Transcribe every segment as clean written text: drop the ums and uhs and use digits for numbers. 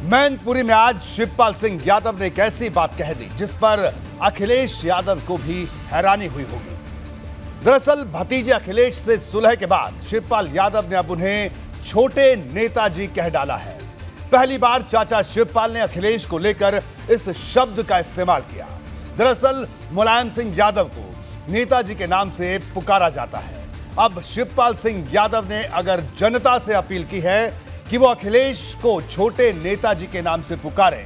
मैनपुरी में आज शिवपाल सिंह यादव ने एक ऐसी बात कह दी जिस पर अखिलेश यादव को भी हैरानी हुई होगी। दरअसल भतीजे अखिलेश से सुलह के बाद शिवपाल यादव ने अब उन्हें छोटे नेताजी कह डाला है। पहली बार चाचा शिवपाल ने अखिलेश को लेकर इस शब्द का इस्तेमाल किया। दरअसल मुलायम सिंह यादव को नेताजी के नाम से पुकारा जाता है। अब शिवपाल सिंह यादव ने अगर जनता से अपील की है कि वो अखिलेश को छोटे नेताजी के नाम से पुकारें,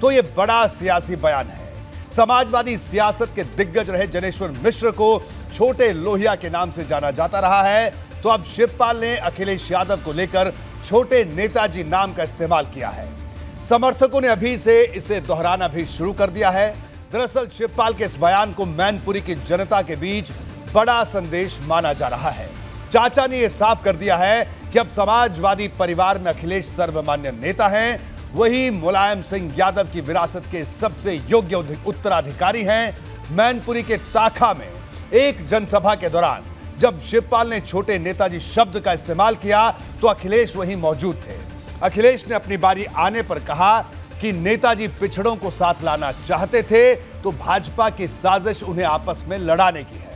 तो ये बड़ा सियासी बयान है। समाजवादी सियासत के दिग्गज रहे जनेश्वर मिश्र को छोटे लोहिया के नाम से जाना जाता रहा है, तो अब शिवपाल ने अखिलेश यादव को लेकर छोटे नेताजी नाम का इस्तेमाल किया है। समर्थकों ने अभी से इसे दोहराना भी शुरू कर दिया है। दरअसल शिवपाल के इस बयान को मैनपुरी की जनता के बीच बड़ा संदेश माना जा रहा है। चाचा ने यह साफ कर दिया है कि अब समाजवादी परिवार में अखिलेश सर्वमान्य नेता हैं, वही मुलायम सिंह यादव की विरासत के सबसे योग्य उत्तराधिकारी हैं। मैनपुरी के ताखा में एक जनसभा के दौरान जब शिवपाल ने छोटे नेताजी शब्द का इस्तेमाल किया तो अखिलेश वहीं मौजूद थे। अखिलेश ने अपनी बारी आने पर कहा कि नेताजी पिछड़ों को साथ लाना चाहते थे, तो भाजपा की साजिश उन्हें आपस में लड़ाने की है।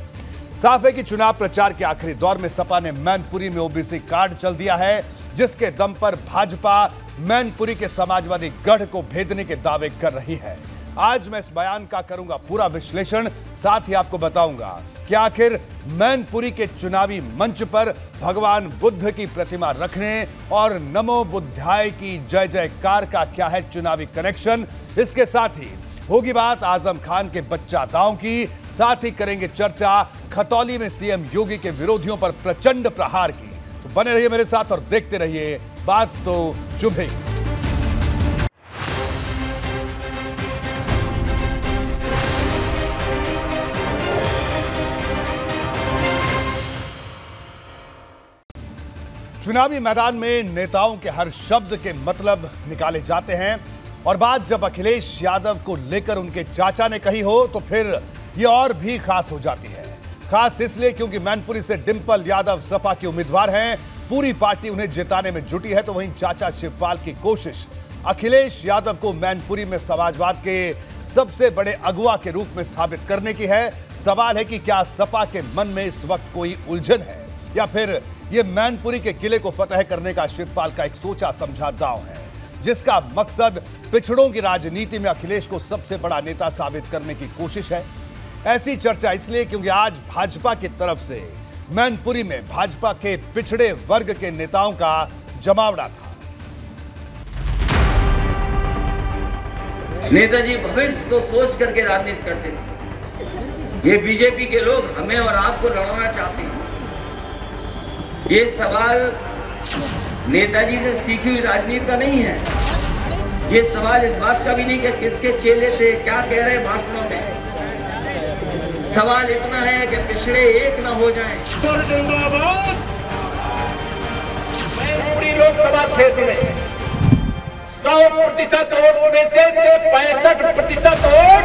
साफ है कि चुनाव प्रचार के आखिरी दौर में सपा ने मैनपुरी में ओबीसी कार्ड चल दिया है, जिसके दम पर भाजपा मैनपुरी के समाजवादी गढ़ को भेदने के दावे कर रही है। आज मैं इस बयान का करूंगा पूरा विश्लेषण, साथ ही आपको बताऊंगा कि आखिर मैनपुरी के चुनावी मंच पर भगवान बुद्ध की प्रतिमा रखने और नमो बुद्धाय की जय जयकार का क्या है चुनावी कनेक्शन। इसके साथ ही होगी बात आजम खान के बच्चा दांव की, साथ ही करेंगे चर्चा खतौली में सीएम योगी के विरोधियों पर प्रचंड प्रहार की। तो बने रहिए मेरे साथ और देखते रहिए बात तो चुभेगी। चुनावी मैदान में नेताओं के हर शब्द के मतलब निकाले जाते हैं, और बात जब अखिलेश यादव को लेकर उनके चाचा ने कही हो तो फिर ये और भी खास हो जाती है। खास इसलिए क्योंकि मैनपुरी से डिंपल यादव सपा के उम्मीदवार हैं, पूरी पार्टी उन्हें जिताने में जुटी है। तो वहीं चाचा शिवपाल की कोशिश अखिलेश यादव को मैनपुरी में समाजवाद के सबसे बड़े अगुवा के रूप में साबित करने की है। सवाल है कि क्या सपा के मन में इस वक्त कोई उलझन है, या फिर यह मैनपुरी के किले को फतह करने का शिवपाल का एक सोचा समझा दांव है, जिसका मकसद पिछड़ों की राजनीति में अखिलेश को सबसे बड़ा नेता साबित करने की कोशिश है। ऐसी चर्चा इसलिए क्योंकि आज भाजपा की तरफ से मैनपुरी में भाजपा के पिछड़े वर्ग के नेताओं का जमावड़ा था। नेताजी भविष्य को सोच करके राजनीति करते थे। ये बीजेपी के लोग हमें और आपको लड़ाना चाहते हैं। ये सवाल नेताजी से सीखी हुई राजनीति का नहीं है। ये सवाल इस बात का भी नहीं कि किसके चेले थे, क्या कह रहे भाषणों में। सवाल इतना है कि पिछड़े एक न हो जाएं। मैनपुरी लोकसभा क्षेत्र में 100% वोट में से 65% वोट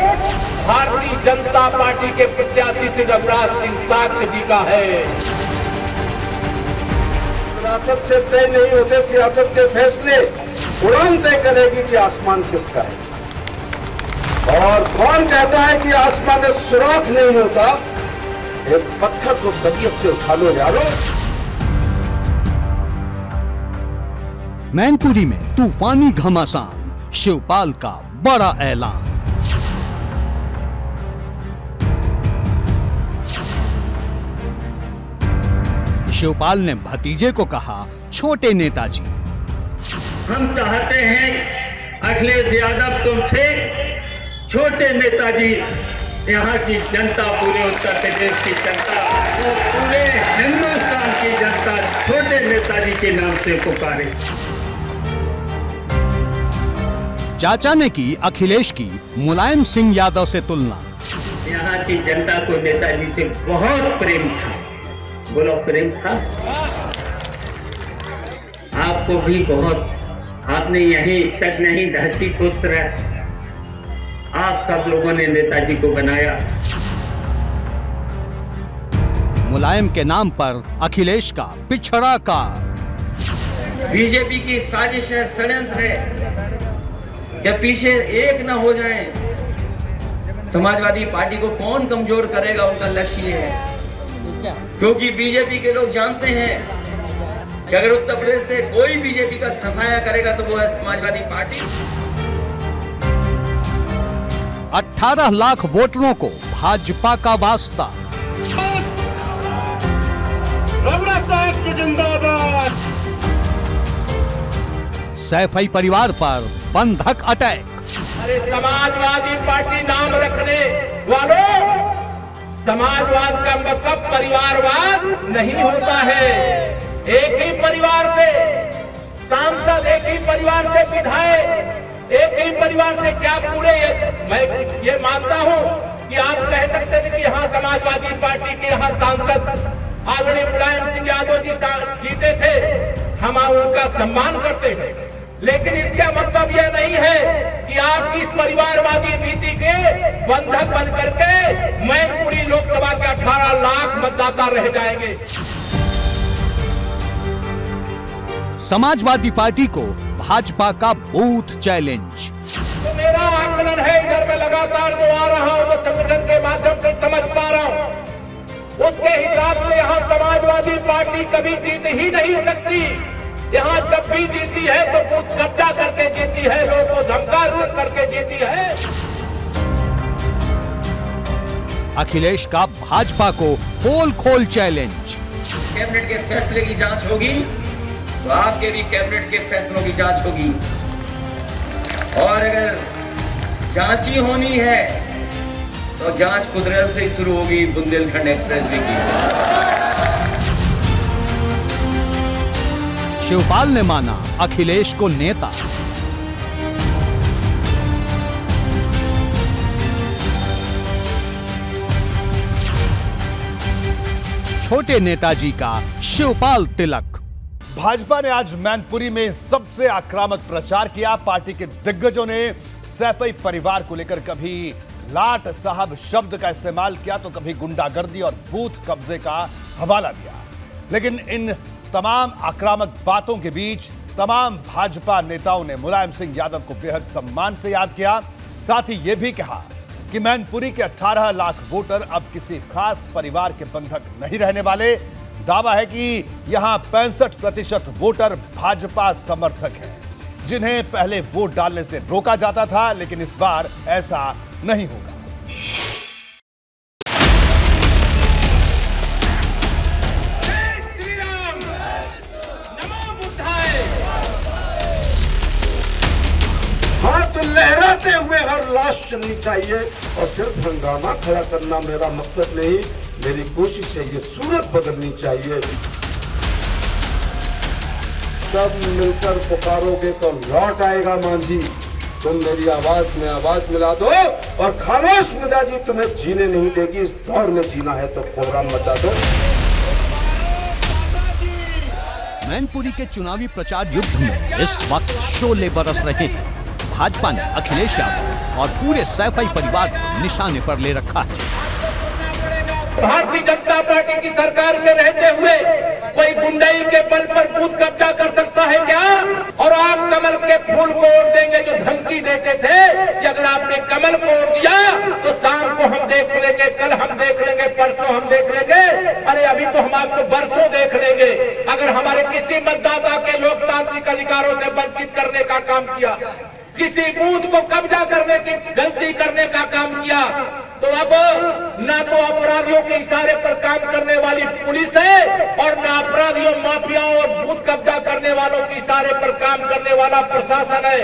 भारतीय जनता पार्टी के प्रत्याशी श्री रघुराज सिंह साक्य जी का है। सियासत से तय नहीं होते, सियासत के फैसले उड़ान तय करेगी कि आसमान किसका है। और कौन कहता है कि आसमान में सुराख नहीं होता। एक पत्थर को तबीयत से उछालो यारो। मैनपुरी में तूफानी घमासान, शिवपाल का बड़ा ऐलान। शिवपाल ने भतीजे को कहा छोटे नेताजी। हम चाहते हैं अखिलेश यादव तुमसे छोटे नेताजी। यहाँ की जनता, पूरे उत्तर प्रदेश की जनता, पूरे हिंदुस्तान की जनता छोटे नेताजी के नाम से पुकारे। चाचा ने की अखिलेश की मुलायम सिंह यादव से तुलना। यहाँ की जनता को नेताजी से बहुत प्रेम था। बोलो प्रेम था। आपको भी बहुत। आपने यही तक नहीं, धरती पुत्र आप सब लोगों ने नेताजी को बनाया। मुलायम के नाम पर अखिलेश का पिछड़ा कार्ड। बीजेपी की साजिश है, षड्यंत्र है। या पीछे एक ना हो जाएं। समाजवादी पार्टी को कौन कमजोर करेगा, उनका लक्ष्य है। क्योंकि बीजेपी के लोग जानते हैं कि अगर उत्तर प्रदेश से कोई बीजेपी का सफाया करेगा तो वो है समाजवादी पार्टी। 18 लाख वोटरों को भाजपा का वास्ता। सैफई परिवार पर बंधक अटैक। अरे समाजवादी पार्टी नाम रखने वालों, समाजवाद का मतलब परिवारवाद नहीं होता है। एक ही परिवार से सांसद, एक ही परिवार से विधायक, एक ही परिवार से क्या पूरे, मैं ये मानता हूं कि आप कह सकते थे कि यहाँ समाजवादी पार्टी के यहाँ सांसद आदरणीय मुलायम सिंह यादव जी जीते थे, हम उनका सम्मान करते हैं, लेकिन इसका मतलब यह नहीं है कि आप इस परिवारवादी नीति के बंधक बन करके मैनपुरी लोकसभा के 18 लाख मतदाता रह जाएंगे। समाजवादी पार्टी को भाजपा का बूथ चैलेंज। तो मेरा आकलन है, इधर में लगातार जो आ रहा हूं, तो संगठन के माध्यम से समझ पा रहा हूं, उसके हिसाब से यहाँ समाजवादी पार्टी कभी जीत ही नहीं सकती। यहाँ जब भी जीती है तो बूथ कब्जा करके जीती है, लोगों को धमका करके जीती है। अखिलेश का भाजपा को पोल खोल चैलेंज। कैबिनेट के फैसले की जांच होगी तो आपके भी कैबिनेट के फैसलों की जांच होगी, और अगर जांच ही होनी है तो जांच कुदरत से ही शुरू होगी बुंदेलखंड एक्सप्रेसवे की। शिवपाल ने माना अखिलेश को नेता। छोटे नेताजी का शिवपाल तिलक। भाजपा ने आज मैनपुरी में सबसे आक्रामक प्रचार किया। पार्टी के दिग्गजों ने सैफई परिवार को लेकर कभी लाट साहब शब्द का इस्तेमाल किया तो कभी गुंडागर्दी और बूथ कब्जे का हवाला दिया। लेकिन इन तमाम आक्रामक बातों के बीच तमाम भाजपा नेताओं ने मुलायम सिंह यादव को बेहद सम्मान से याद किया। साथ ही यह भी कहा कि मैनपुरी के 18 लाख वोटर अब किसी खास परिवार के बंधक नहीं रहने वाले। दावा है कि यहां 65% वोटर भाजपा समर्थक हैं, जिन्हें पहले वोट डालने से रोका जाता था, लेकिन इस बार ऐसा नहीं होगा। लहराते हुए हर लाश चलनी चाहिए और सिर्फ हंगामा खड़ा करना मेरा मकसद नहीं, मेरी कोशिश है ये सूरत बदलनी चाहिए। सब मिलकर पुकारोगे तो लौट आएगा मांझी। तुम मेरी आवाज में आवाज मिला दो और खामोश मिजाजी तुम्हें जीने नहीं देगी। इस दौर में जीना है तो कोहराम मचा दो। मैनपुरी के चुनावी प्रचार युद्ध में इस वक्त शोले बरस रहे हैं। भाजपा ने अखिलेश यादव और पूरे सैफई परिवार को निशाने पर ले रखा है। भारतीय जनता पार्टी की सरकार के रहते हुए कोई गुंडाई के बल पर बूथ कब्जा कर सकता है क्या? और आप कमल के फूल को ओढ़ देंगे जो धमकी देते थे कि अगर आपने कमल को ओढ़ दिया तो शाम को हम देख लेंगे, कल हम देख लेंगे, परसों हम देख लेंगे। अरे अभी तो हम आपको बरसों देख लेंगे। अगर हमारे किसी मतदाता के लोकतांत्रिक अधिकारों से वंचित करने का काम किया, किसी बूथ को कब्जा करने की गलती करने का काम किया, तो अब ना तो अपराधियों के इशारे पर काम करने वाली पुलिस है और ना अपराधियों, माफियाओं और बूथ कब्जा करने वालों के इशारे पर काम करने वाला प्रशासन है।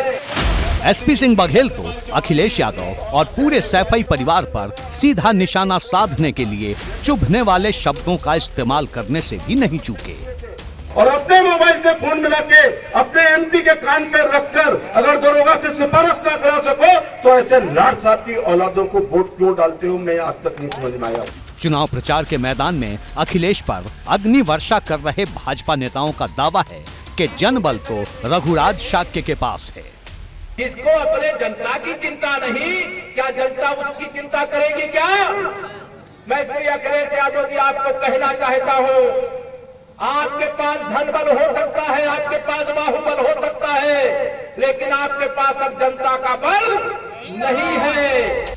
एसपी सिंह बघेल तो अखिलेश यादव और पूरे सैफई परिवार पर सीधा निशाना साधने के लिए चुभने वाले शब्दों का इस्तेमाल करने से भी नहीं चूके। और अपने मोबाइल से फोन मिला के अपने एमपी के कान पर रखकर अगर दरोगा से सिफारिश ना करा सको तो ऐसे लाट साहब की औलादों को वोट क्यों डालते हो, मैं आज तक नहीं समझ में आया। चुनाव प्रचार के मैदान में अखिलेश पर अग्नि वर्षा कर रहे भाजपा नेताओं का दावा है कि जनबल तो रघुराज शाक्य के पास है। जिसको अपने जनता की चिंता नहीं, क्या जनता उसकी चिंता करेगी क्या? मैं श्री अखिलेश यादव जी आपको कहना चाहता हूँ, आपके पास धन बल हो सकता है, आपके पास बाहुबल हो सकता है, लेकिन आपके पास अब जनता का बल नहीं है।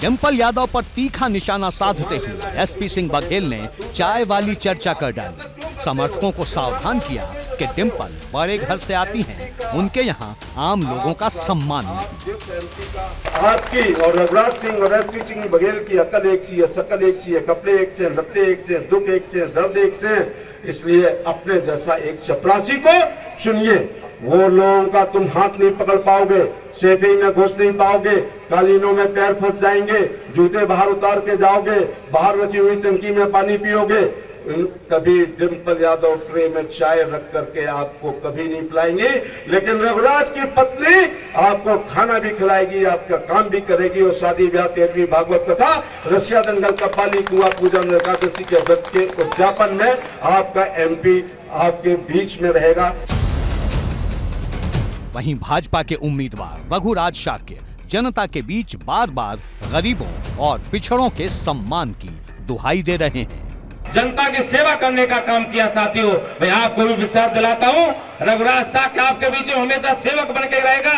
डिंपल यादव पर तीखा निशाना साधते हुए एसपी सिंह बघेल ने चाय वाली चर्चा कर डाली। समर्थकों को सावधान किया कि डिंपल बड़े घर से आती हैं, उनके यहाँ आम लोगों का सम्मान नहीं। आपकी और रघुराज सिंह और एसपी सिंह बघेल की अकल एक सी है, शकल एक सी है, कपड़े एक से, लत्ते एक से, दुख एक से, दर्द एक से। इसलिए अपने जैसा एक चपरासी को चुनिए। वो लोगों का तुम हाथ नहीं पकड़ पाओगे, सेफी में घुस नहीं पाओगे, कालीनों में पैर फंस जाएंगे, जूते बाहर उतार के जाओगे, बाहर रखी हुई टंकी में पानी पियोगे। कभी डिंपल यादव ट्रे में चाय रख करके आपको कभी नहीं पिलाएंगे, लेकिन रघुराज की पत्नी आपको खाना भी खिलाएगी, आपका काम भी करेगी। और शादी ब्याह, 13वीं भागवत कथा, रसिया दंगल, कपाली, कुआ पूजन, एकादशी के व्रत के उद्यापन में आपका एमपी आपके बीच में रहेगा। वहीं भाजपा के उम्मीदवार रघुराज शाक्य जनता के बीच बार बार गरीबों और पिछड़ों के सम्मान की दुहाई दे रहे हैं। जनता की सेवा करने का काम किया साथियों। मैं आपको भी विश्वास दिलाता हूं, रघुराज शाक्य आपके बीच में हमेशा सेवक बन के रहेगा,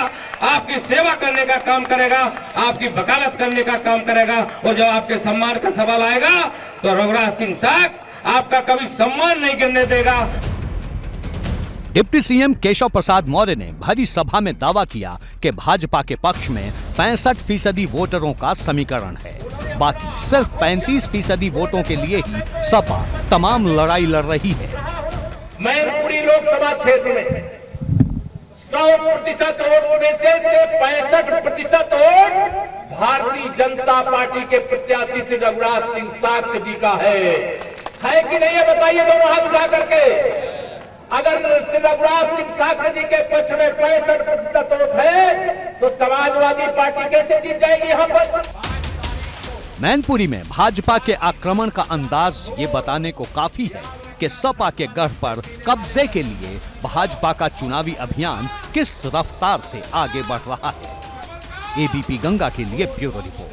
आपकी सेवा करने का काम करेगा, आपकी वकालत करने का काम करेगा। और जब आपके सम्मान का सवाल आएगा तो रघुराज सिंह शाक्य आपका कभी सम्मान नहीं करने देगा। डिप्टी सीएम केशव प्रसाद मौर्य ने भरी सभा में दावा किया कि भाजपा के पक्ष में 65% वोटरों का समीकरण है, बाकी सिर्फ 35% वोटों के लिए ही सपा तमाम लड़ाई लड़ रही है। मैनपुरी लोकसभा क्षेत्र में 100% वोट में से 65% वोट भारतीय जनता पार्टी के प्रत्याशी श्री रघुराज सिंह शाक्य जी का है कि नहीं है? बताइए दोनों हाथ उठा करके। अगर श्री रघुराज सिंह शाक्य जी के पक्ष में 65% वोट है तो समाजवादी पार्टी कैसे जीत जाएगी यहाँ पर? मैनपुरी में भाजपा के आक्रमण का अंदाज ये बताने को काफी है कि सपा के गढ़ पर कब्जे के लिए भाजपा का चुनावी अभियान किस रफ्तार से आगे बढ़ रहा है। एबीपी गंगा के लिए ब्यूरो रिपोर्ट।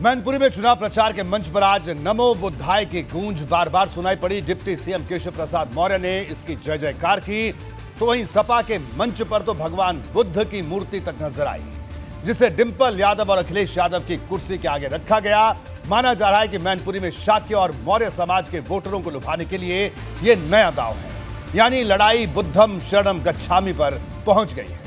मैनपुरी में चुनाव प्रचार के मंच पर आज नमो बुद्धाय की गूंज बार बार सुनाई पड़ी। डिप्टी सीएम केशव प्रसाद मौर्य ने इसकी जय जयकार की, तो वहीं सपा के मंच पर तो भगवान बुद्ध की मूर्ति तक नजर आई, जिसे डिंपल यादव और अखिलेश यादव की कुर्सी के आगे रखा गया। माना जा रहा है कि मैनपुरी में शाक्य और मौर्य समाज के वोटरों को लुभाने के लिए यह नया दांव है, यानी लड़ाई बुद्धम शरणम गच्छामि पर पहुंच गई है।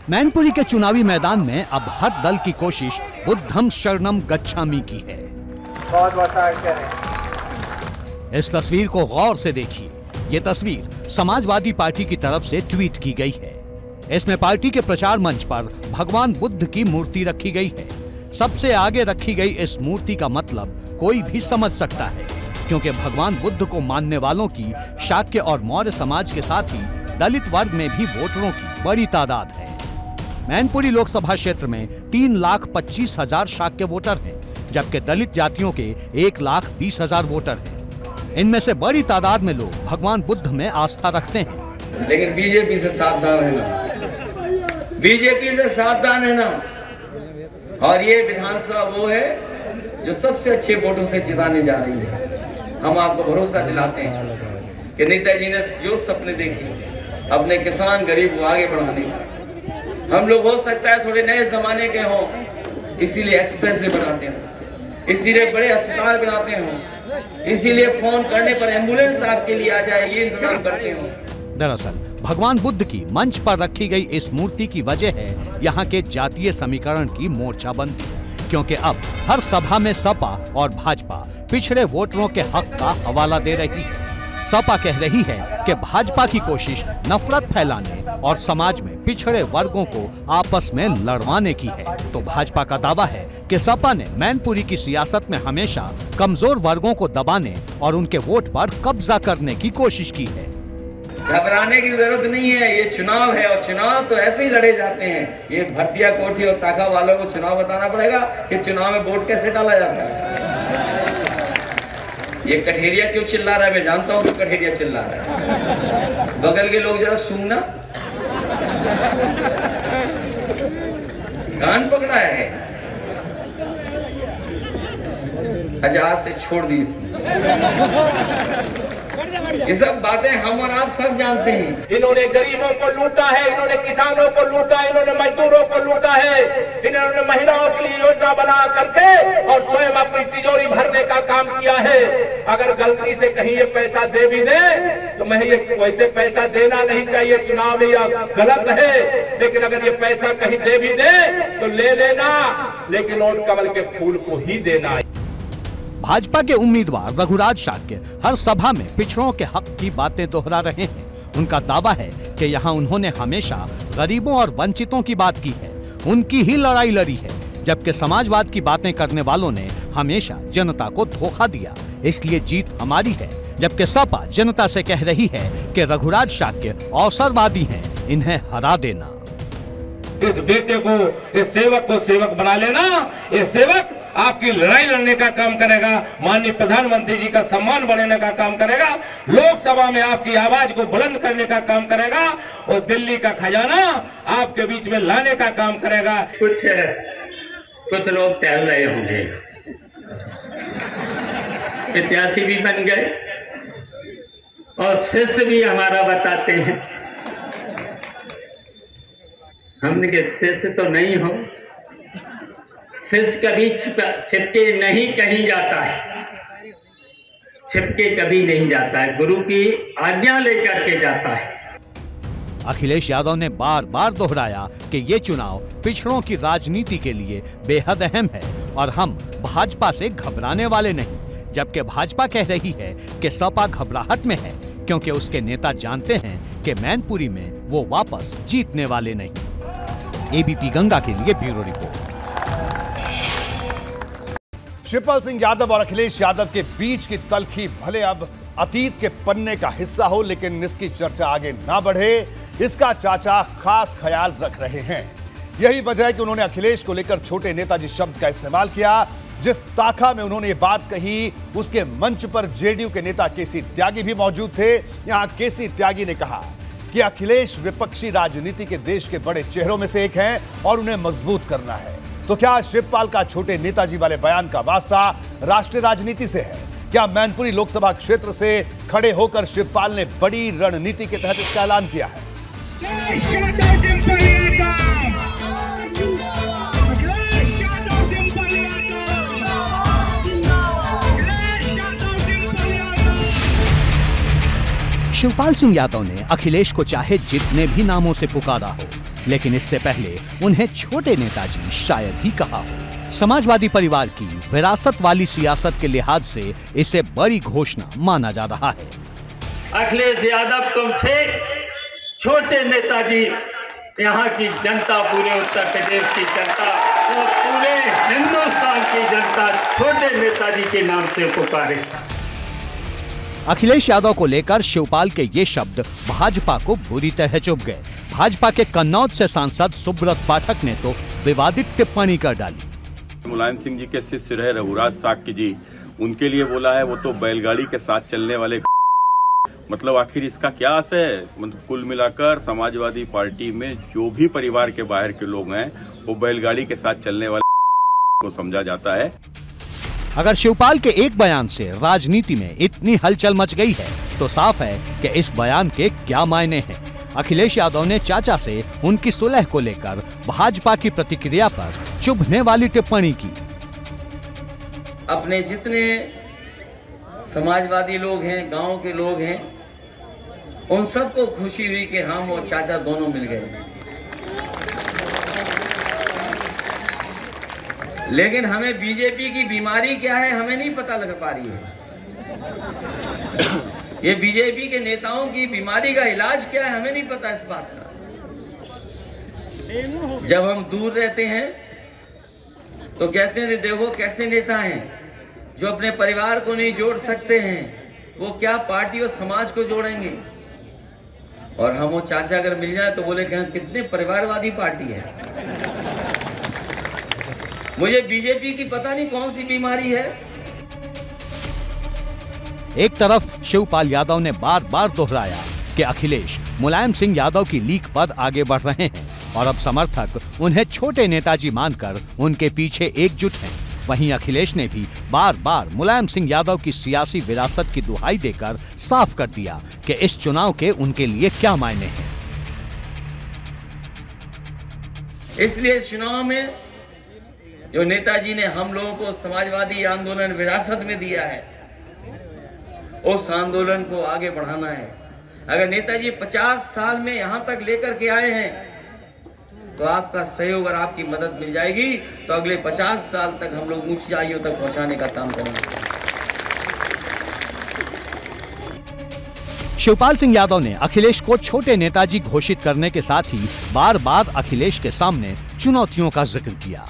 मैनपुरी के चुनावी मैदान में अब हर दल की कोशिश बुद्धम शरणम गच्छामि की है। इस तस्वीर को गौर से देखिए। ये तस्वीर समाजवादी पार्टी की तरफ से ट्वीट की गई है। इसमें पार्टी के प्रचार मंच पर भगवान बुद्ध की मूर्ति रखी गई है। सबसे आगे रखी गई इस मूर्ति का मतलब कोई भी समझ सकता है, क्योंकि भगवान बुद्ध को मानने वालों की शाक्य और मौर्य समाज के साथ ही दलित वर्ग में भी वोटरों की बड़ी तादाद है। मैनपुरी लोकसभा क्षेत्र में 3,25,000 शाक्य वोटर हैं, जबकि दलित जातियों के 1,20,000 वोटर हैं। इनमें से बड़ी तादाद में लोग भगवान बुद्ध में आस्था रखते हैं। लेकिन बीजेपी से सावधान रहना, बीजेपी से सावधान रहना। और ये विधानसभा वो है जो सबसे अच्छे वोटों से जिताने जा रही है। हम आपको भरोसा दिलाते हैं कि नेताजी ने जो सपने देखे अपने किसान गरीब को आगे बढ़ाने, हम लोग हो सकता है थोड़े नए जमाने के हों, इसीलिए एक्सप्रेस वे बनाते हैं, इसीलिए बड़े अस्पताल बनाते हों, इसीलिए फोन करने पर एम्बुलेंस आपके लिए आ जाए, ये इंतजाम करते हों। दरअसल भगवान बुद्ध की मंच पर रखी गई इस मूर्ति की वजह है यहाँ के जातीय समीकरण की मोर्चाबंदी, क्योंकि अब हर सभा में सपा और भाजपा पिछड़े वोटरों के हक का हवाला दे रही है। सपा कह रही है कि भाजपा की कोशिश नफरत फैलाने और समाज में पिछड़े वर्गों को आपस में लड़वाने की है, तो भाजपा का दावा है कि सपा ने मैनपुरी की सियासत में हमेशा कमजोर वर्गों को दबाने और उनके वोट पर कब्जा करने की कोशिश की है। घबराने की जरूरत नहीं है, ये चुनाव है और चुनाव तो ऐसे ही लड़े जाते हैं। ये भर्तिया कोठी और ताका वालों को चुनाव बताना पड़ेगा कि चुनाव में वोट कैसे डाला जाता है। ये कठेरिया क्यों चिल्ला रहा है? मैं जानता हूँ कि कठेरिया चिल्ला रहा है। बगल के लोग जरा सुनना, कान पकड़ा है, आज से छोड़ दी इसने। ये सब बातें हम और आप सब जानते हैं। इन्होंने गरीबों को लूटा है, इन्होंने किसानों को लूटा है, इन्होंने मजदूरों को लूटा है, इन्होंने महिलाओं के लिए योजना बना करके और स्वयं अपनी तिजोरी भरने का काम किया है। अगर गलती से कहीं ये पैसा दे भी दे तो मैं ये वैसे पैसा देना नहीं चाहिए, चुनाव में यह गलत है, लेकिन अगर ये पैसा कहीं दे भी दे तो ले लेना, लेकिन वोट कमल के फूल को ही देना। भाजपा के उम्मीदवार रघुराज शाक्य हर सभा में पिछड़ों के हक की बातें दोहरा रहे हैं। उनका दावा है कि यहाँ उन्होंने हमेशा गरीबों और वंचितों की बात की है, उनकी ही लड़ाई लड़ी है, जबकि समाजवाद की बातें करने वालों ने हमेशा जनता को धोखा दिया। इसलिए जीत हमारी है। जबकि सपा जनता से कह रही है कि रघुराज शाक्य अवसरवादी हैं, इन्हें हरा देना। इस बेटे को, इस सेवक को सेवक बना लेना। ये सेवक आपकी लड़ाई लड़ने का काम करेगा, माननीय प्रधानमंत्री जी का सम्मान बढ़ाने का काम करेगा, लोकसभा में आपकी आवाज को बुलंद करने का काम करेगा और दिल्ली का खजाना आपके बीच में लाने का काम करेगा। कुछ लोग टहल रहे होंगे, प्रत्याशी भी बन गए और शिष्य भी हमारा बताते हैं। हमने के शिष्य तो नहीं हो, शिष्य कभी छिपके नहीं कहीं जाता है, छिपके कभी नहीं जाता है, गुरु की आज्ञा लेकर के जाता है। अखिलेश यादव ने बार बार दोहराया कि ये चुनाव पिछड़ों की राजनीति के लिए बेहद अहम है और हम भाजपा से घबराने वाले नहीं। जबकि भाजपा कह रही है कि सपा घबराहट में है क्योंकि उसके नेता जानते हैं कि मैनपुरी में वो वापस जीतने वाले नहीं। एबीपी गंगा के लिए ब्यूरो रिपोर्ट। शिवपाल सिंह यादव और अखिलेश यादव के बीच की तल्खी भले अब अतीत के पन्ने का हिस्सा हो, लेकिन इसकी चर्चा आगे ना बढ़े, इसका चाचा खास ख्याल रख रहे हैं। यही वजह है कि उन्होंने अखिलेश को लेकर छोटे नेताजी शब्द का इस्तेमाल किया। जिस ताखा में उन्होंने ये बात कही, उसके मंच पर जेडीयू के नेता केसी त्यागी भी मौजूद थे। यहां केसी त्यागी ने कहा कि अखिलेश विपक्षी राजनीति के देश के बड़े चेहरों में से एक हैं और उन्हें मजबूत करना है। तो क्या शिवपाल का छोटे नेताजी वाले बयान का वास्ता राष्ट्रीय राजनीति से है? क्या मैनपुरी लोकसभा क्षेत्र से खड़े होकर शिवपाल ने बड़ी रणनीति के तहत इसका ऐलान किया है? शिवपाल सिंह यादव ने अखिलेश को चाहे जितने भी नामों से पुकारा हो, लेकिन इससे पहले उन्हें छोटे नेताजी शायद ही कहा हो। समाजवादी परिवार की विरासत वाली सियासत के लिहाज से इसे बड़ी घोषणा माना जा रहा है। अखिलेश यादव तुम थे छोटे नेताजी, यहाँ की जनता, पूरे उत्तर प्रदेश की जनता और पूरे हिंदुस्तान की जनता छोटे नेताजी के नाम से पुकारे। अखिलेश यादव को लेकर शिवपाल के ये शब्द भाजपा को बुरी तरह चुभ गए। भाजपा के कन्नौज से सांसद सुब्रत पाठक ने तो विवादित टिप्पणी कर डाली। मुलायम सिंह जी के शिष्य रहे रघुराज शाक्य जी, उनके लिए बोला है वो तो बैलगाड़ी के साथ चलने वाले। मतलब आखिर इसका क्या आशय है? मतलब कुल मिलाकर समाजवादी पार्टी में जो भी परिवार के बाहर के लोग हैं वो बैलगाड़ी के साथ चलने वाले को समझा जाता है। अगर शिवपाल के एक बयान से राजनीति में इतनी हलचल मच गई है तो साफ है कि इस बयान के क्या मायने हैं। अखिलेश यादव ने चाचा से उनकी सुलह को लेकर भाजपा की प्रतिक्रिया पर चुभने वाली टिप्पणी की। अपने जितने समाजवादी लोग हैं, गांव के लोग हैं, उन सबको खुशी हुई कि हम और चाचा दोनों मिल गए। लेकिन हमें बीजेपी की बीमारी क्या है हमें नहीं पता लग पा रही है। ये बीजेपी के नेताओं की बीमारी का इलाज क्या है हमें नहीं पता इस बात का। जब हम दूर रहते हैं तो कहते हैं देखो कैसे नेता हैं जो अपने परिवार को नहीं जोड़ सकते हैं, वो क्या पार्टी और समाज को जोड़ेंगे। और हम वो चाचा अगर मिल जाए तो बोले कि कितने परिवारवादी पार्टी है। मुझे बीजेपी की पता नहीं कौन सी बीमारी है। एक तरफ शिवपाल यादव ने बार बार दोहराया कि अखिलेश मुलायम सिंह यादव की लीक पर आगे बढ़ रहे हैं और अब समर्थक उन्हें छोटे नेताजी मानकर उनके पीछे एकजुट हैं। वहीं अखिलेश ने भी बार बार मुलायम सिंह यादव की सियासी विरासत की दुहाई देकर साफ कर दिया कि इस चुनाव के उनके लिए क्या मायने हैं। इसलिए इस चुनाव में जो नेताजी ने हम लोगों को समाजवादी आंदोलन विरासत में दिया है, उस आंदोलन को आगे बढ़ाना है। अगर नेताजी 50 साल में यहां तक लेकर के आए हैं तो आपका सहयोग और आपकी मदद मिल जाएगी, तो अगले 50 साल तक हम लोग ऊंचाइयों तक पहुंचाने का काम करेंगे। शिवपाल सिंह यादव ने अखिलेश को छोटे नेताजी घोषित करने के साथ ही बार बार अखिलेश के सामने चुनौतियों का जिक्र किया।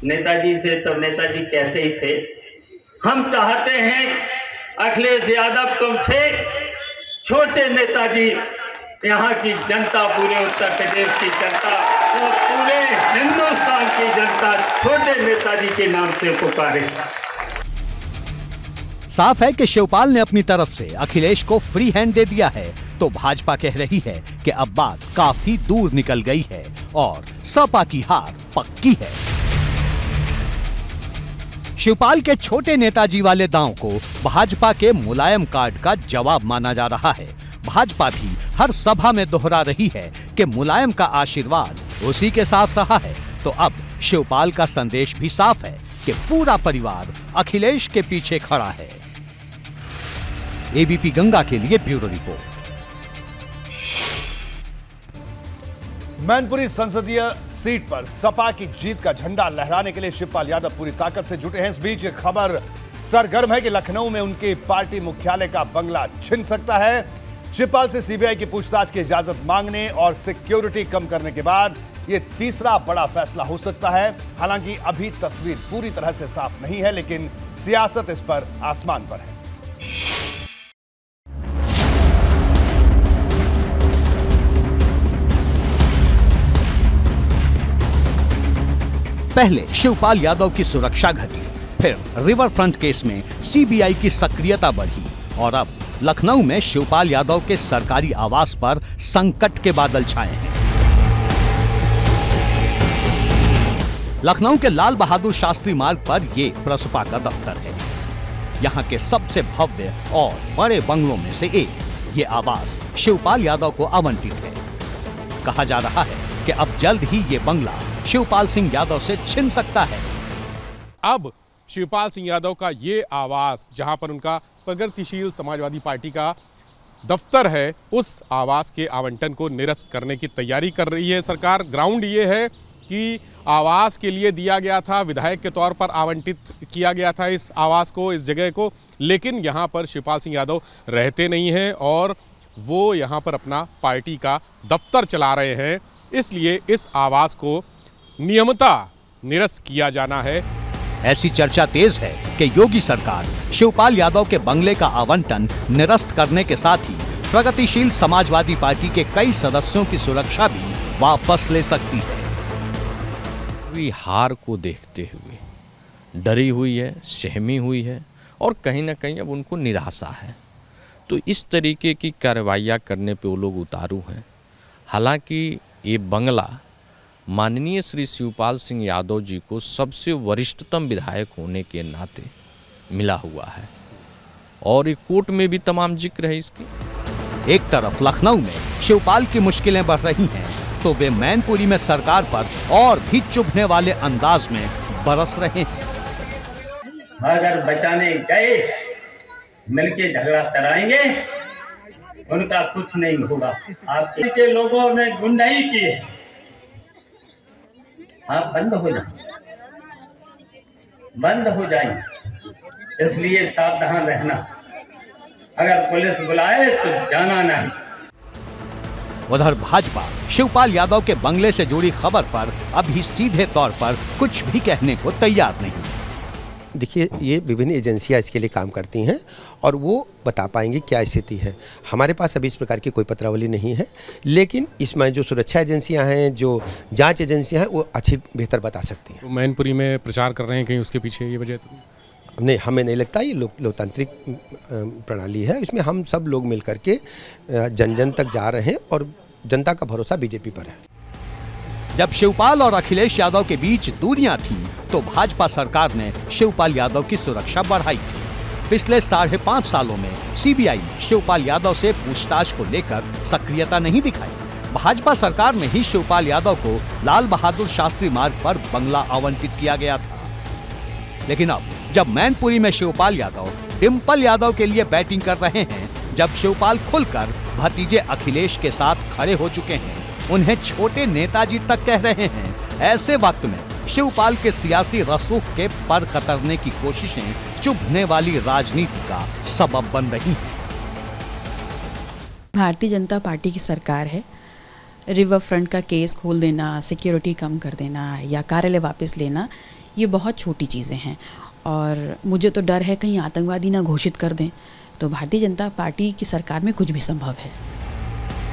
नेताजी से तो नेताजी कहते ही थे, हम चाहते हैं अखिलेश यादव तुमसे छोटे नेताजी, यहाँ की जनता, पूरे उत्तर प्रदेश की जनता और पूरे हिंदुस्तान की जनता छोटे नेताजी के नाम से पुकारे। साफ है कि शिवपाल ने अपनी तरफ से अखिलेश को फ्री हैंड दे दिया है, तो भाजपा कह रही है कि अब बात काफी दूर निकल गई है और सपा की हार पक्की है। शिवपाल के छोटे नेताजी वाले दांव को भाजपा के मुलायम कार्ड का जवाब माना जा रहा है। भाजपा भी हर सभा में दोहरा रही है कि मुलायम का आशीर्वाद उसी के साथ रहा है, तो अब शिवपाल का संदेश भी साफ है कि पूरा परिवार अखिलेश के पीछे खड़ा है। एबीपी गंगा के लिए ब्यूरो रिपोर्ट। मैनपुरी संसदीय सीट पर सपा की जीत का झंडा लहराने के लिए शिवपाल यादव पूरी ताकत से जुटे हैं। इस बीच खबर सरगर्म है कि लखनऊ में उनके पार्टी मुख्यालय का बंगला छिन सकता है। शिवपाल से सीबीआई की पूछताछ की इजाजत मांगने और सिक्योरिटी कम करने के बाद यह तीसरा बड़ा फैसला हो सकता है। हालांकि अभी तस्वीर पूरी तरह से साफ नहीं है, लेकिन सियासत इस पर आसमान पर है। पहले शिवपाल यादव की सुरक्षा घटी, फिर रिवर फ्रंट केस में सीबीआई की सक्रियता बढ़ी और अब लखनऊ में शिवपाल यादव के सरकारी आवास पर संकट के बादल छाए हैं। लखनऊ के लाल बहादुर शास्त्री मार्ग पर ये प्रसपा का दफ्तर है। यहाँ के सबसे भव्य और बड़े बंगलों में से एक ये आवास शिवपाल यादव को आवंटित है। कहा जा रहा है कि अब जल्द ही ये बंगला शिवपाल सिंह यादव से छिन सकता है। अब शिवपाल सिंह यादव का ये आवास, जहां पर उनका प्रगतिशील समाजवादी पार्टी का दफ्तर है, उस आवास के आवंटन को निरस्त करने की तैयारी कर रही है सरकार। ग्राउंड ये है कि आवास के लिए दिया गया था, विधायक के तौर पर आवंटित किया गया था इस आवास को, इस जगह को, लेकिन यहाँ पर शिवपाल सिंह यादव रहते नहीं हैं और वो यहाँ पर अपना पार्टी का दफ्तर चला रहे हैं। इसलिए इस आवास को नियमतः निरस्त किया जाना है। ऐसी चर्चा तेज है कि योगी सरकार शिवपाल यादव के बंगले का आवंटन निरस्त करने के साथ ही प्रगतिशील समाजवादी पार्टी के कई सदस्यों की सुरक्षा भी वापस ले सकती है। हार को देखते हुए डरी हुई है, सहमी हुई है और कहीं ना कहीं अब उनको निराशा है, तो इस तरीके की कार्रवाइयाँ करने पे वो लोग उतारू हैं। हालांकि ये बंगला माननीय श्री शिवपाल सिंह यादव जी को सबसे वरिष्ठतम विधायक होने के नाते मिला हुआ है और एक कोर्ट में भी तमाम जिक्र है इसकी। एक तरफ लखनऊ में शिवपाल की मुश्किलें बढ़ रही हैं, तो वे मैनपुरी में सरकार पर और भी चुभने वाले अंदाज में बरस रहे हैं। अगर बचाने गए मिलके झगड़ा कराएंगे, उनका कुछ नहीं होगा। आपके लोगों ने गुंडाई की है, आप बंद हो जाए, बंद हो जाए, इसलिए सावधान रहना। अगर पुलिस बुलाए तो जाना नहीं। उधर भाजपा शिवपाल यादव के बंगले से जुड़ी खबर पर अभी सीधे तौर पर कुछ भी कहने को तैयार नहीं। देखिए, ये विभिन्न एजेंसियां इसके लिए काम करती हैं और वो बता पाएंगे क्या स्थिति है। हमारे पास अभी इस प्रकार की कोई पत्रावली नहीं है, लेकिन इसमें जो सुरक्षा एजेंसियां हैं, जो जांच एजेंसियां हैं, वो अच्छी बेहतर बता सकती हैं। तो मैनपुरी में प्रचार कर रहे हैं, कहीं उसके पीछे ये वजह तो? हमें नहीं लगता ये लोकतांत्रिक प्रणाली है। इसमें हम सब लोग मिल करके जन जन तक जा रहे हैं और जनता का भरोसा बीजेपी पर है। जब शिवपाल और अखिलेश यादव के बीच दूरियां थीं, तो भाजपा सरकार ने शिवपाल यादव की सुरक्षा बढ़ाई थी। पिछले 5.5 सालों में सीबीआई ने शिवपाल यादव से पूछताछ को लेकर सक्रियता नहीं दिखाई। भाजपा सरकार में ही शिवपाल यादव को लाल बहादुर शास्त्री मार्ग पर बंगला आवंटित किया गया था। लेकिन अब जब मैनपुरी में शिवपाल यादव डिम्पल यादव के लिए बैटिंग कर रहे हैं, जब शिवपाल खुलकर भतीजे अखिलेश के साथ खड़े हो चुके हैं, उन्हें छोटे नेताजी तक कह रहे हैं, ऐसे वक्त में शिवपाल के सियासी रसूख के पर कतरने की कोशिशें चुभने वाली राजनीति का सबब बन रही हैं। भारतीय जनता पार्टी की सरकार है, रिवर फ्रंट का केस खोल देना, सिक्योरिटी कम कर देना या कार्यालय वापस लेना, ये बहुत छोटी चीज़ें हैं। और मुझे तो डर है कहीं आतंकवादी ना घोषित कर दें, तो भारतीय जनता पार्टी की सरकार में कुछ भी संभव है।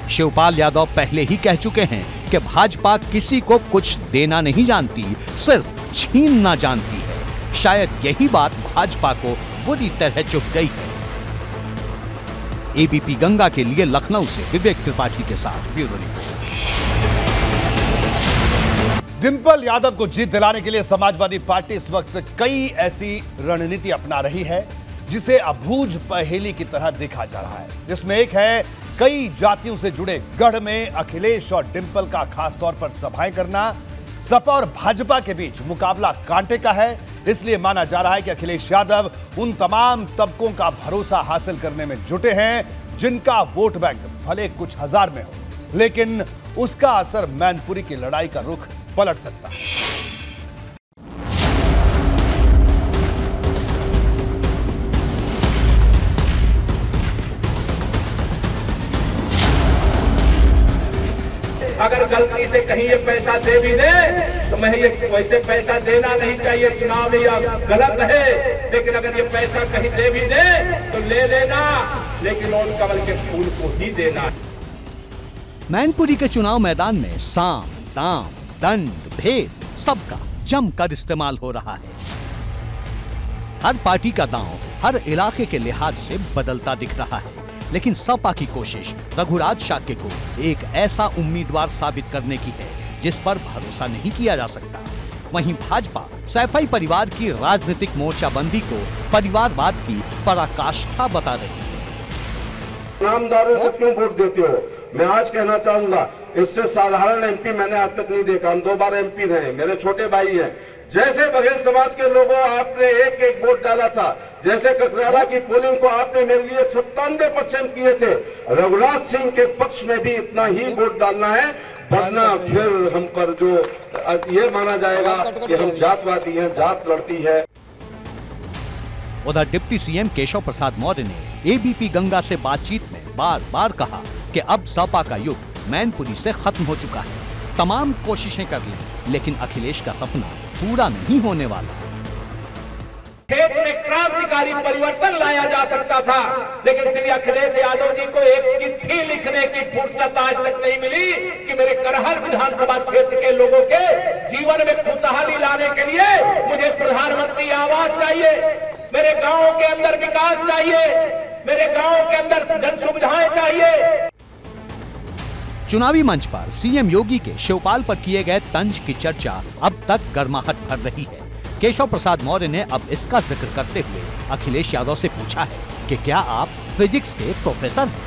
शिवपाल यादव पहले ही कह चुके हैं कि भाजपा किसी को कुछ देना नहीं जानती, सिर्फ छीनना जानती है। शायद यही बात भाजपा को बुरी तरह चुभ गई है। एबीपी गंगा के लिए लखनऊ से विवेक त्रिपाठी के साथ ब्यूरो रिपोर्ट। डिम्पल यादव को जीत दिलाने के लिए समाजवादी पार्टी इस वक्त कई ऐसी रणनीति अपना रही है जिसे अबूझ पहेली की तरह देखा जा रहा है। जिसमें एक है कई जातियों से जुड़े गढ़ में अखिलेश और डिम्पल का खासतौर पर सभाएं करना। सपा और भाजपा के बीच मुकाबला कांटे का है, इसलिए माना जा रहा है कि अखिलेश यादव उन तमाम तबकों का भरोसा हासिल करने में जुटे हैं जिनका वोट बैंक भले कुछ हजार में हो, लेकिन उसका असर मैनपुरी की लड़ाई का रुख पलट सकता है। अगर गलती से कहीं ये पैसा दे भी दे तो मैं ये वैसे पैसा देना नहीं चाहिए, चुनाव में यह गलत है, लेकिन अगर ये पैसा कहीं दे भी दे तो ले लेना, लेकिन उन कमल के फूल को ही देना। मैनपुरी के चुनाव मैदान में साम, दाम, दंड, भेद सबका जमकर इस्तेमाल हो रहा है। हर पार्टी का दांव हर इलाके के लिहाज से बदलता दिख रहा है, लेकिन सपा की कोशिश रघुराज शाक्य को एक ऐसा उम्मीदवार साबित करने की है जिस पर भरोसा नहीं किया जा सकता। वहीं भाजपा सैफई परिवार की राजनीतिक मोर्चाबंदी को परिवारवाद की पराकाष्ठा बता रही है। नामदारों को क्यों वोट देते हो? मैं आज कहना चाहूंगा, इससे साधारण एमपी मैंने आज तक नहीं देखा। हम 2 बार एमपी रहे, मेरे छोटे भाई हैं। जैसे बघेल समाज के लोगों आपने एक वोट डाला था, जैसे ककराला की पोलिंग को आपने मेरे लिए 97% किए थे, रघुराज सिंह के पक्ष में भी इतना ही वोट डालना है, वरना फिर हम पर जो ये माना जाएगा कि हम जातवादी हैं, जात लड़ती है। उधर डिप्टी सीएम केशव प्रसाद मौर्य ने एबीपी गंगा से बातचीत में बार-बार कहा कि अब सपा का युग मैनपुरी से खत्म हो चुका है। तमाम कोशिशें कर लें, लेकिन अखिलेश का सपना पूरा नहीं होने वाला। खेत में क्रांतिकारी परिवर्तन लाया जा सकता था, लेकिन श्री अखिलेश यादव जी को एक चिट्ठी लिखने की फुर्सत आज तक नहीं मिली कि मेरे करहल विधानसभा क्षेत्र के लोगों के जीवन में खुशहाली लाने के लिए मुझे प्रधानमंत्री आवास चाहिए, मेरे गांव के अंदर विकास चाहिए, मेरे गांव के अंदर जन सुविधाएं चाहिए। चुनावी मंच पर सीएम योगी के शिवपाल पर किए गए तंज की चर्चा अब तक गर्माहट भर रही है। केशव प्रसाद मौर्य ने अब इसका जिक्र करते हुए अखिलेश यादव से पूछा है कि क्या आप फिजिक्स के प्रोफेसर हैं?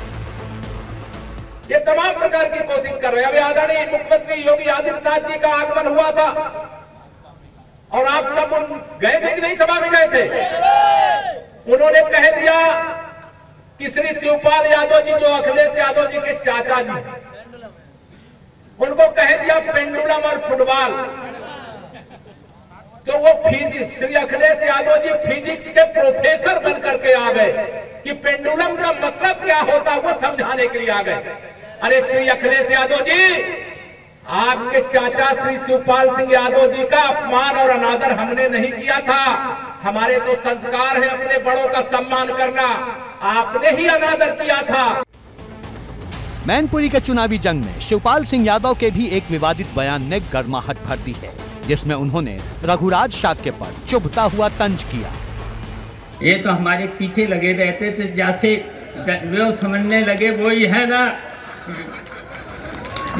ये तमाम प्रकार की कोशिश कर रहे हैं। अभी आदरणीय मुख्यमंत्री योगी आदित्यनाथ जी का आगमन हुआ था और आप सब गए थे कि नहीं? सभा में गए थे। उन्होंने कह दिया कि श्री शिवपाल यादव जी जो अखिलेश यादव जी के चाचा जी, उनको कह दिया पेंडुलम और फुटबॉल। तो वो फिजिक्स, श्री अखिलेश यादव जी फिजिक्स के प्रोफेसर बनकर के आ गए कि पेंडुलम का मतलब क्या होता है वो समझाने के लिए आ गए। अरे श्री अखिलेश यादव जी, आपके चाचा श्री शिवपाल सिंह यादव जी का अपमान और अनादर हमने नहीं किया था। हमारे तो संस्कार है अपने बड़ों का सम्मान करना, आपने ही अनादर किया था। मैनपुरी के चुनावी जंग में शिवपाल सिंह यादव के भी एक विवादित बयान ने गर्माहट भर दी है, जिसमें उन्होंने रघुराज शाक्य पर चुभता हुआ तंज किया। ये तो हमारे पीछे लगे रहते थे, जैसे वो समझने लगे वही है ना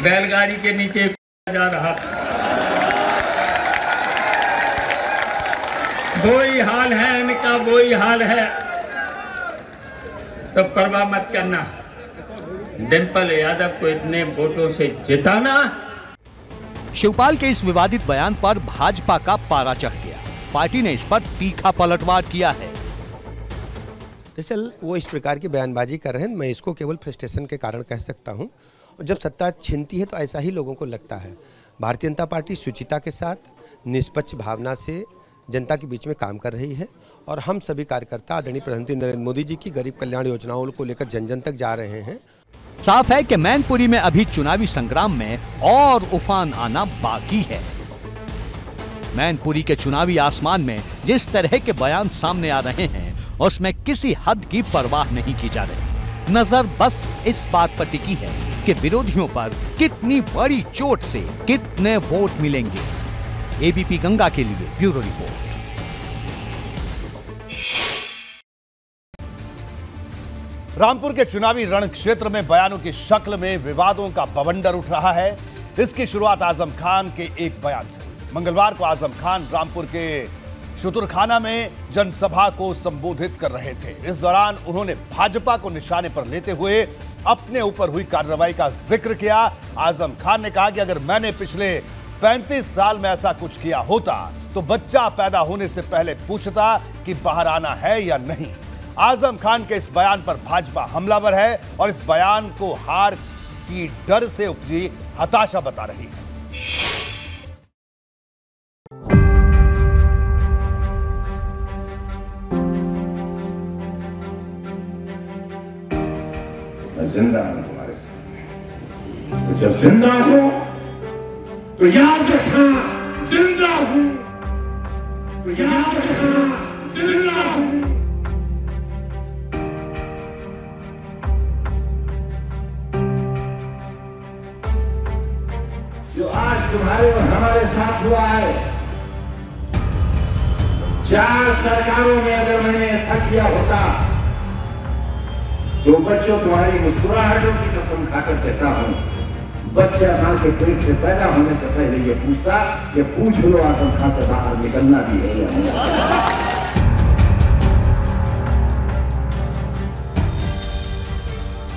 बैलगाड़ी के नीचे जा रहा, वही हाल है इनका, वही हाल है। तो परवाह मत करना, डिंपल यादव को इतने वोटों से जिताना। शिवपाल के इस विवादित बयान पर भाजपा का पारा चढ़ गया। पार्टी ने इस पर तीखा पलटवार किया है। दरअसल वो इस प्रकार की बयानबाजी कर रहे हैं, मैं इसको केवल फ्रस्ट्रेशन के कारण कह सकता हूं। और जब सत्ता छिनती है तो ऐसा ही लोगों को लगता है। भारतीय जनता पार्टी शुचिता के साथ निष्पक्ष भावना से जनता के बीच में काम कर रही है और हम सभी कार्यकर्ता आदरणीय प्रधानमंत्री नरेंद्र मोदी जी की गरीब कल्याण योजनाओं को लेकर जन जन तक जा रहे हैं। साफ है कि मैनपुरी में अभी चुनावी संग्राम में और उफान आना बाकी है। मैनपुरी के चुनावी आसमान में जिस तरह के बयान सामने आ रहे हैं उसमें किसी हद की परवाह नहीं की जा रही। नजर बस इस बात पर टिकी है कि विरोधियों पर कितनी बड़ी चोट से कितने वोट मिलेंगे। एबीपी गंगा के लिए ब्यूरो रिपोर्ट। रामपुर के चुनावी रण क्षेत्र में बयानों की शक्ल में विवादों का बवंडर उठ रहा है। इसकी शुरुआत आजम खान के एक बयान से। मंगलवार को आजम खान रामपुर के शुतुरखाना में जनसभा को संबोधित कर रहे थे। इस दौरान उन्होंने भाजपा को निशाने पर लेते हुए अपने ऊपर हुई कार्रवाई का जिक्र किया। आजम खान ने कहा कि अगर मैंने पिछले 35 साल में ऐसा कुछ किया होता तो बच्चा पैदा होने से पहले पूछता कि बाहर आना है या नहीं। आजम खान के इस बयान पर भाजपा हमलावर है और इस बयान को हार की डर से उपजी हताशा बता रही है। मैं जिंदा हूं तुम्हारे सामने, तो जब जिंदा हूं तो याद रखना जिंदा हूं, तो याद रखना जिंदा हूं। जो आज तुम्हारे और हमारे साथ हुआ है, 4 सरकारों में अगर मैंने ऐसा किया होता तो बच्चों तुम्हारी मुस्कुराहटों की कसम खाकर कहता हूं, बच्चा मां के पेट से पैदा होने से पहले ये पूछता कि पूछ लो आजम खान से बाहर निकलना भी है या नहीं।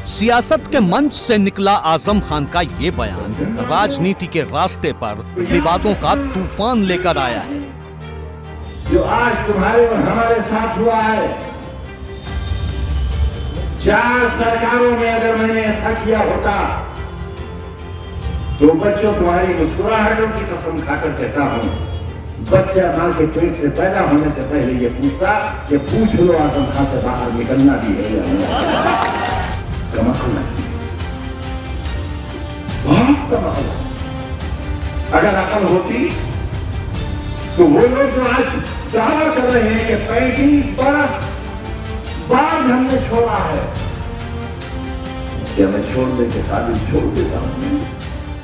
सियासत के मंच से निकला आजम खान का ये बयान राजनीति के रास्ते पर विवादों का तूफान लेकर आया है। जो आज तुम्हारे और हमारे साथ हुआ है, 4 सरकारों में अगर मैंने ऐसा किया होता तो बच्चों तुम्हारी मुस्कुराहटों की कसम खाकर कहता हूं, बच्चा मां के पेट से पैदा होने से पहले ये पूछता कि पूछ लो आजम खान से बाहर निकलना भी है या नहीं। कमाल नहीं, बहुत कमाल। अगर अकल होती तो वो लोग जो आज दावा कर रहे हैं कि 35 बरस बाद हमने छोड़ा है, क्या मैं छोड़ देते काबिल छोड़ देता हूं।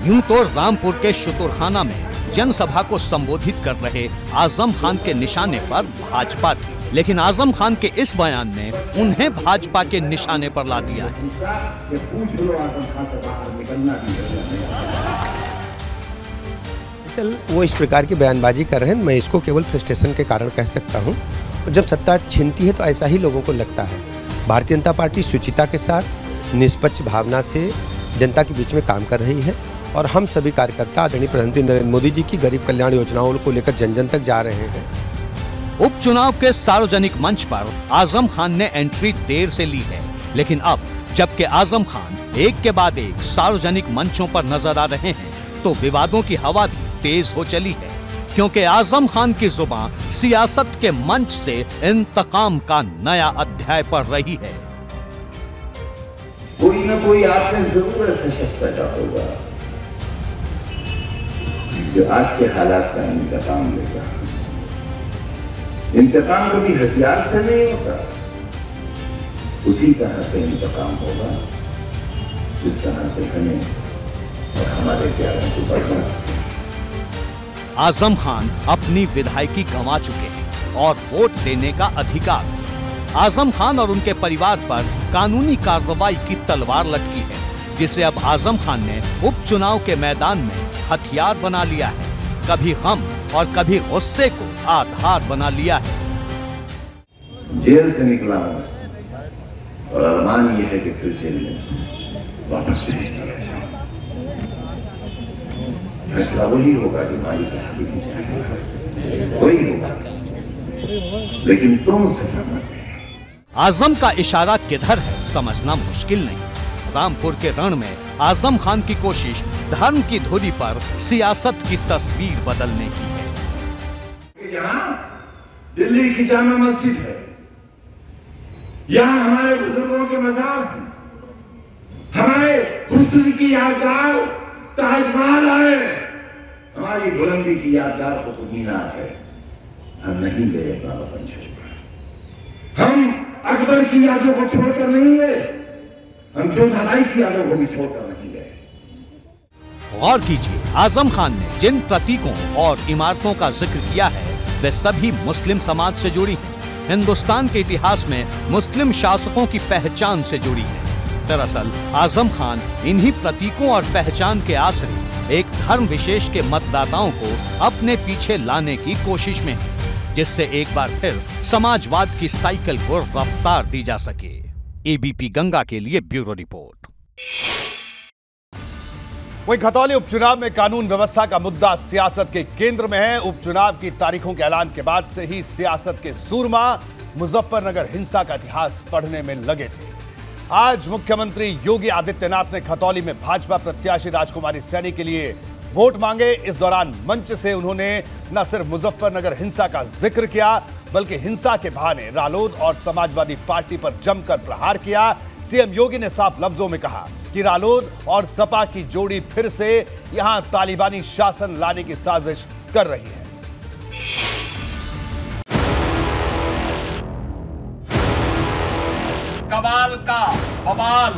यूं तो रामपुर के शुतुरखाना में जनसभा को संबोधित कर रहे आजम खान के निशाने पर भाजपा थी, लेकिन आजम खान के इस बयान ने उन्हें भाजपा के निशाने पर ला दिया है। पूछ लो आजम खान से बाहर निकलना भी है। चल वो इस प्रकार की बयानबाजी कर रहे हैं, मैं इसको केवल फ्रस्ट्रेशन के कारण कह सकता हूं। जब सत्ता छिनती है तो ऐसा ही लोगों को लगता है। भारतीय जनता पार्टी शुचिता के साथ निष्पक्ष भावना से जनता के बीच में काम कर रही है और हम सभी कार्यकर्ता आदरणीय प्रधानमंत्री नरेंद्र मोदी जी की गरीब कल्याण योजनाओं को लेकर जन जन तक जा रहे हैं। उपचुनाव के सार्वजनिक मंच पर आजम खान ने एंट्री देर से ली है, लेकिन अब जबकि आजम खान एक के बाद एक सार्वजनिक मंचों पर नजर आ रहे हैं तो विवादों की हवा भी तेज हो चली है, क्योंकि आजम खान की जुबान सियासत के मंच से इंतकाम का नया अध्याय पढ़ रही है। कोई ना कोई आपने जरूर ऐसा शख्स पैदा होगा जो आज के हालात का इंतकाम लेगा। इंतकाम कभी हथियार से नहीं होता, उसी तरह से इंतकाम होगा जिस तरह से हमें और हमारे प्यारों को बढ़ना। आजम खान अपनी विधायकी गंवा चुके हैं और वोट देने का अधिकार आजम खान और उनके परिवार पर कानूनी कार्रवाई की तलवार लटकी है, जिसे अब आजम खान ने उपचुनाव के मैदान में हथियार बना लिया है। कभी गम और कभी गुस्से को आधार बना लिया है। जेल से निकला हूं और अरमान यह है कि फिर जेल में वापस भेज दिया जाए। फैसला वही होगा जो हमारी हकीकी चाहिए, वही होगा, लेकिन तुमसे सहमत है। आजम का इशारा किधर है समझना मुश्किल नहीं। रामपुर के रण में आजम खान की कोशिश धर्म की धुरी पर सियासत की तस्वीर बदलने की है। यहाँ दिल्ली की जामा मस्जिद है, यहाँ हमारे बुजुर्गों के मज़ार हैं, हमारे हुस्न की यादगार ताजमहल है, हमारी बुलंदी की यादगार कुतुब मीनार है। हम नहीं गए अपना वतन छोड़कर, हम अकबर की यादों को छोड़कर नहीं गए, हम जोधाबाई की यादों को भी छोड़कर नहीं गए। गौर कीजिए, आजम खान ने जिन प्रतीकों और इमारतों का जिक्र किया है वे सभी मुस्लिम समाज से जुड़ी हैं, हिंदुस्तान के इतिहास में मुस्लिम शासकों की पहचान से जुड़ी है। दरअसल आजम खान इन्हीं प्रतीकों और पहचान के आश्रय एक धर्म विशेष के मतदाताओं को अपने पीछे लाने की कोशिश में है, जिससे एक बार फिर समाजवाद की साइकिल को रफ्तार दी जा सके। एबीपी गंगा के लिए ब्यूरो रिपोर्ट। वहीं खतौली उपचुनाव में कानून व्यवस्था का मुद्दा सियासत के केंद्र में है। उपचुनाव की तारीखों के ऐलान के बाद से ही सियासत के सूरमा मुजफ्फरनगर हिंसा का इतिहास पढ़ने में लगे थे। आज मुख्यमंत्री योगी आदित्यनाथ ने खतौली में भाजपा प्रत्याशी राजकुमारी सैनी के लिए वोट मांगे। इस दौरान मंच से उन्होंने न सिर्फ मुजफ्फरनगर हिंसा का जिक्र किया, बल्कि हिंसा के बहाने रालोद और समाजवादी पार्टी पर जमकर प्रहार किया। सीएम योगी ने साफ लफ्जों में कहा कि रालोद और सपा की जोड़ी फिर से यहां तालिबानी शासन लाने की साजिश कर रही है। कमाल का बवाल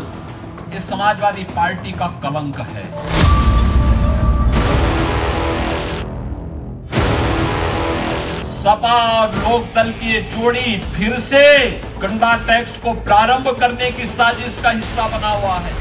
इस समाजवादी पार्टी का कलंक है। सपा और लोकदल की ये जोड़ी फिर से गंडा टैक्स को प्रारंभ करने की साजिश का हिस्सा बना हुआ है।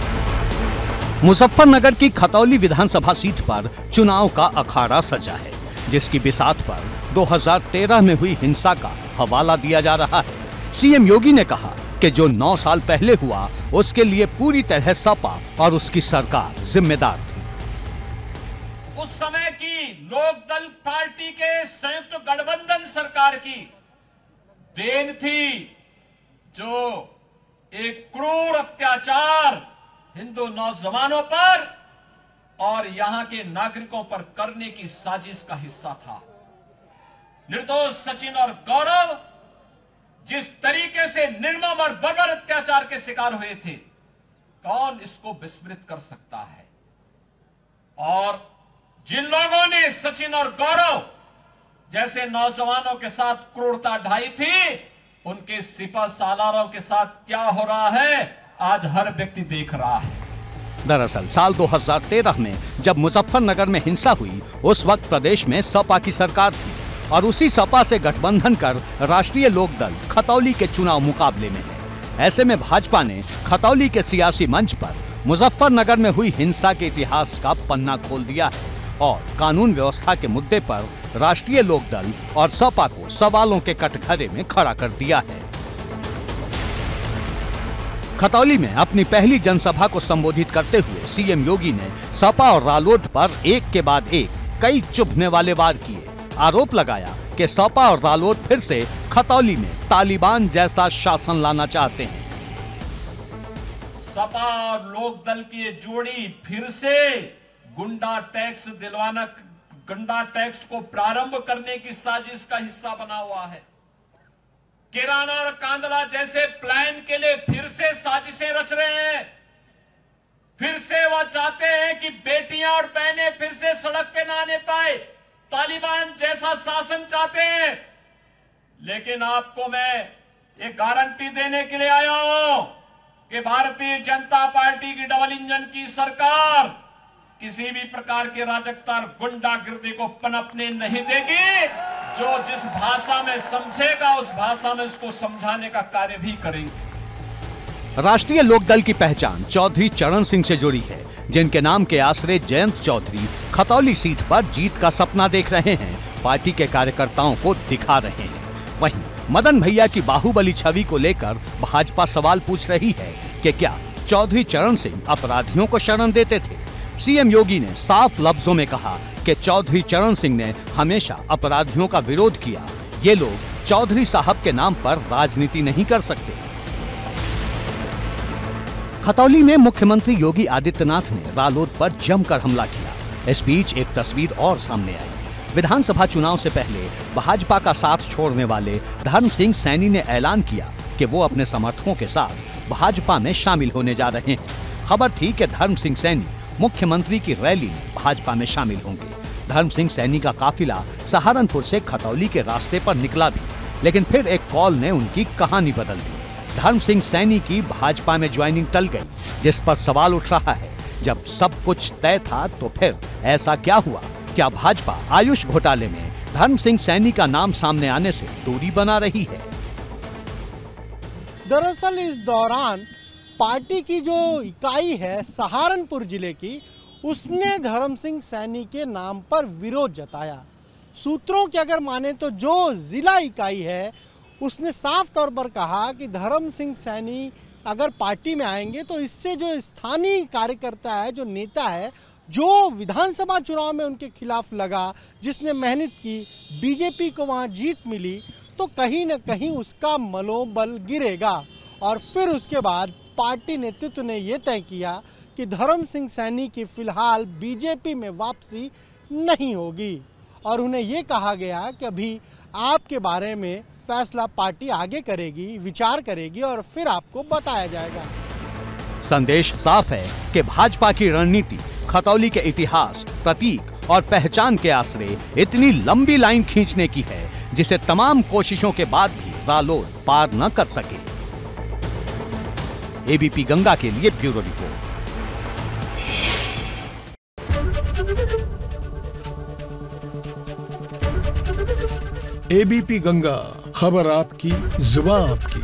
मुजफ्फरनगर की खतौली विधानसभा सीट पर चुनाव का अखाड़ा सजा है, जिसकी बिसात पर 2013 में हुई हिंसा का हवाला दिया जा रहा है। सीएम योगी ने कहा कि जो 9 साल पहले हुआ उसके लिए पूरी तरह सपा और उसकी सरकार जिम्मेदार थी। उस समय की लोकदल पार्टी के संयुक्त गठबंधन सरकार की देन थी, जो एक क्रूर अत्याचार हिंदू नौजवानों पर और यहां के नागरिकों पर करने की साजिश का हिस्सा था। निर्दोष सचिन और गौरव जिस तरीके से निर्मम और बर्बर अत्याचार के शिकार हुए थे, कौन इसको विस्मृत कर सकता है। और जिन लोगों ने सचिन और गौरव जैसे नौजवानों के साथ क्रूरता ढाई थी, उनके सिपह सालारों के साथ क्या हो रहा है आज हर व्यक्ति देख रहा है। दरअसल साल 2013 में जब मुजफ्फरनगर में हिंसा हुई, उस वक्त प्रदेश में सपा की सरकार थी और उसी सपा से गठबंधन कर राष्ट्रीय लोकदल खतौली के चुनाव मुकाबले में है। ऐसे में भाजपा ने खतौली के सियासी मंच पर मुजफ्फरनगर में हुई हिंसा के इतिहास का पन्ना खोल दिया है और कानून व्यवस्था के मुद्दे पर राष्ट्रीय लोकदल और सपा को सवालों के कटघरे में खड़ा कर दिया है। खतौली में अपनी पहली जनसभा को संबोधित करते हुए सीएम योगी ने सपा और रालोद पर एक के बाद एक कई चुभने वाले वार किए। आरोप लगाया कि सपा और रालोद फिर से खतौली में तालिबान जैसा शासन लाना चाहते हैं। सपा और लोकदल की ये जोड़ी फिर से गुंडा टैक्स को प्रारंभ करने की साजिश का हिस्सा बना हुआ है। किराना और कांदला जैसे प्लान के लिए फिर से साजिशें रच रहे हैं। फिर से वह चाहते हैं कि बेटियां और बहनें फिर से सड़क पे ना आने पाए, तालिबान जैसा शासन चाहते हैं। लेकिन आपको मैं ये गारंटी देने के लिए आया हूं कि भारतीय जनता पार्टी की डबल इंजन की सरकार किसी भी प्रकार के राजकता और गुंडागिर्दी को पनपने नहीं देगी। जो जिस भाषा में समझेगा उस भाषा में उसको समझाने का कार्य भी करेंगे। राष्ट्रीय लोकदल की पहचान चौधरी चरण सिंह से जुड़ी है, जिनके नाम के आसरे जयंत चौधरी खतौली सीट पर जीत का सपना देख रहे हैं, पार्टी के कार्यकर्ताओं को दिखा रहे हैं। वहीं मदन भैया की बाहुबली छवि को लेकर भाजपा सवाल पूछ रही है कि क्या चौधरी चरण सिंह अपराधियों को शरण देते थे। सीएम योगी ने साफ लफ्जों में कहा कि चौधरी चरण सिंह ने हमेशा अपराधियों का विरोध किया। ये लोग चौधरी साहब के नाम पर राजनीति नहीं कर सकते। खतौली में मुख्यमंत्री योगी आदित्यनाथ ने रालोद पर जमकर हमला किया। इस बीच एक तस्वीर और सामने आई। विधानसभा चुनाव से पहले भाजपा का साथ छोड़ने वाले धर्म सिंह सैनी ने ऐलान किया कि वो अपने समर्थकों के साथ भाजपा में शामिल होने जा रहे हैं। खबर थी कि धर्म सिंह सैनी मुख्यमंत्री की रैली में भाजपा में शामिल होंगे। धर्म सिंह सैनी का काफिला सहारनपुर से खतौली के रास्ते पर निकला भी, लेकिन फिर एक कॉल ने उनकी कहानी बदल दी। धर्म सिंह सैनी की भाजपा में ज्वाइनिंग टल गई, जिस पर सवाल उठ रहा है, जब सब कुछ तय था तो फिर ऐसा क्या हुआ? क्या भाजपा आयुष घोटाले में धर्म सिंह सैनी का नाम सामने आने से दूरी बना रही है? दरअसल इस दौरान पार्टी की जो इकाई है सहारनपुर जिले की, उसने धर्म सिंह सैनी के नाम पर विरोध जताया। सूत्रों की अगर माने तो जो जिला इकाई है उसने साफ तौर पर कहा कि धर्म सिंह सैनी अगर पार्टी में आएंगे तो इससे जो स्थानीय कार्यकर्ता है, जो नेता है, जो विधानसभा चुनाव में उनके खिलाफ लगा, जिसने मेहनत की, बीजेपी को वहां जीत मिली, तो कहीं न कहीं उसका मनोबल गिरेगा। और फिर उसके बाद पार्टी नेतृत्व ने यह तय किया कि धर्म सिंह सैनी की फिलहाल बीजेपी में वापसी नहीं होगी और उन्हें यह कहा गया कि अभी आपके बारे में फैसला पार्टी आगे करेगी, विचार करेगी और फिर आपको बताया जाएगा। संदेश साफ है कि भाजपा की रणनीति खतौली के इतिहास, प्रतीक और पहचान के आसरे इतनी लंबी लाइन खींचने की है, जिसे तमाम कोशिशों के बाद भी रालोद पार न कर सके। एबीपी गंगा के लिए ब्यूरो रिपोर्ट। एबीपी गंगा, खबर आपकी, जुबान आपकी।